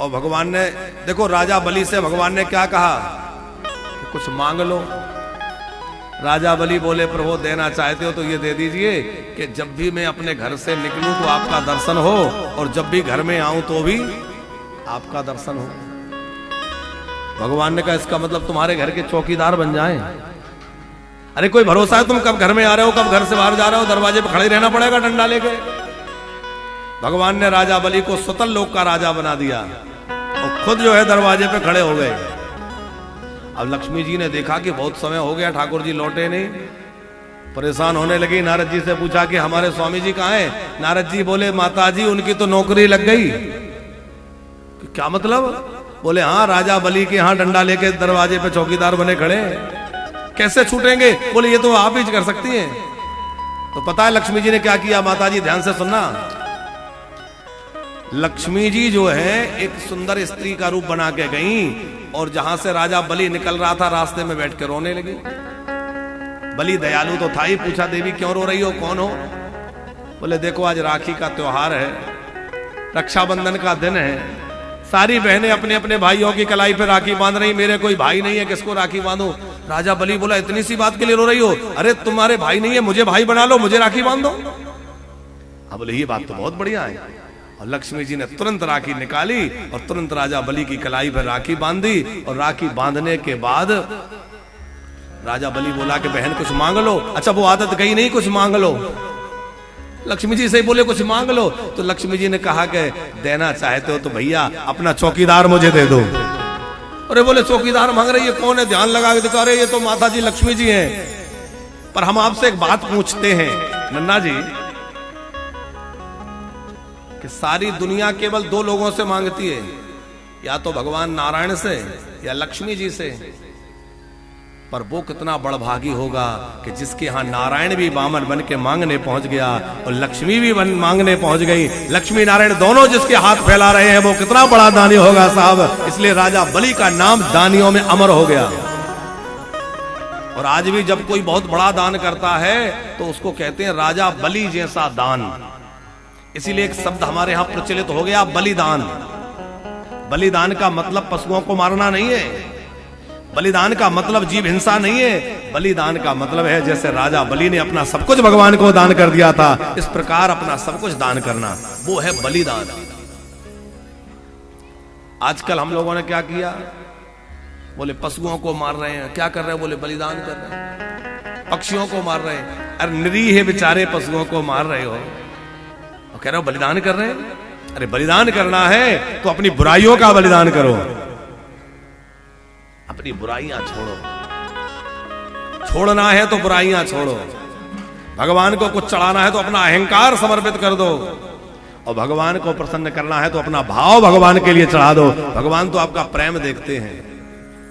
और भगवान ने देखो राजा बलि से भगवान ने क्या कहा कि कुछ मांग लो। राजा बलि बोले प्रभु देना चाहते हो तो ये दे दीजिए कि जब भी मैं अपने घर से निकलूं तो आपका दर्शन हो, और जब भी घर में आऊं तो भी आपका दर्शन हो। भगवान ने कहा इसका मतलब तुम्हारे घर के चौकीदार बन जाएं। अरे कोई भरोसा है तुम कब घर में आ रहे हो, कब घर से बाहर जा रहे हो, दरवाजे पे खड़े रहना पड़ेगा डंडा लेके। भगवान ने राजा बलि को सुतल लोक का राजा बना दिया और खुद जो है दरवाजे पे खड़े हो गए। अब लक्ष्मी जी ने देखा कि बहुत समय हो गया ठाकुर जी लौटे नहीं, परेशान होने लगी। नारद जी से पूछा कि हमारे स्वामी जी कहाँ हैं? नारद जी बोले माता जी उनकी तो नौकरी लग गई। क्या मतलब? बोले हाँ राजा बलि के यहाँ डंडा लेके दरवाजे पे चौकीदार बने खड़े। कैसे छूटेंगे? बोले ये तो आप ही कर सकती हैं। तो पता है लक्ष्मी जी ने क्या किया? माता जी ध्यान से सुनना। लक्ष्मी जी जो है एक सुंदर स्त्री का रूप बना के गई और जहां से राजा बलि निकल रहा था रास्ते में बैठ के रोने लगी। बलि दयालु तो था ही, पूछा देवी क्यों रो रही हो, कौन हो? बोले देखो आज राखी का त्योहार है, रक्षाबंधन का दिन है, सारी बहनें अपने अपने भाइयों की कलाई पे राखी बांध रही, मेरे कोई भाई नहीं है, किसको राखी बांधूं? राजा बलि बोला इतनी सी बात के लिए रो रही हो? अरे तुम्हारे भाई नहीं है, मुझे भाई बना लो, मुझे राखी बांध दो। अब बोले ये बात तो बहुत बढ़िया है। और लक्ष्मी जी ने तुरंत राखी निकाली और तुरंत राजा बलि की कलाई पर राखी बांधी। और राखी बांधने के बाद राजा बलि बोला कि बहन कुछ मांग लो। अच्छा वो आदत गई नहीं, कुछ मांग लो। लक्ष्मी जी से बोले कुछ मांग लो, तो लक्ष्मी जी ने कहा कि देना चाहते हो तो भैया अपना चौकीदार मुझे दे दो। अरे बोले चौकीदार मांग रही है, कौन है? ध्यान लगा के दिखा रहे, ये तो माता जी लक्ष्मी जी हैं। पर हम आपसे एक बात पूछते हैं नन्ना जी, कि सारी दुनिया केवल दो लोगों से मांगती है, या तो भगवान नारायण से या लक्ष्मी जी से। पर वो कितना बड़भागी होगा कि जिसके यहां नारायण भी बामन बन के मांगने पहुंच गया और लक्ष्मी भी मांगने पहुंच गई। लक्ष्मी नारायण दोनों जिसके हाथ फैला रहे हैं वो कितना बड़ा दानी होगा साहब। इसलिए राजा बलि का नाम दानियों में अमर हो गया। और आज भी जब कोई बहुत बड़ा दान करता है तो उसको कहते हैं राजा बलि जैसा दान। इसीलिए एक शब्द हमारे यहां प्रचलित हो गया, बलिदान। बलिदान का मतलब पशुओं को मारना नहीं है, बलिदान का मतलब जीव हिंसा नहीं है। बलिदान का मतलब है जैसे राजा बलि ने अपना सब कुछ भगवान को दान कर दिया था, इस प्रकार अपना सब कुछ दान करना, वो है बलिदान। आजकल हम लोगों ने क्या किया? बोले पशुओं को मार रहे हैं। क्या कर रहे हैं? बोले बलिदान कर रहे हैं। पक्षियों को मार रहे हैं। अरे निरीह बेचारे पशुओं को मार रहे हो, कह रहे हो बलिदान कर रहे हैं। अरे बलिदान करना है तो अपनी बुराइयों का बलिदान करो, अपनी बुराइयां छोड़ो। छोड़ना है तो बुराइयां छोड़ो। भगवान को कुछ चढ़ाना है तो अपना अहंकार समर्पित कर दो, और भगवान को प्रसन्न करना है तो अपना भाव भगवान के लिए चढ़ा दो। भगवान तो आपका प्रेम देखते हैं।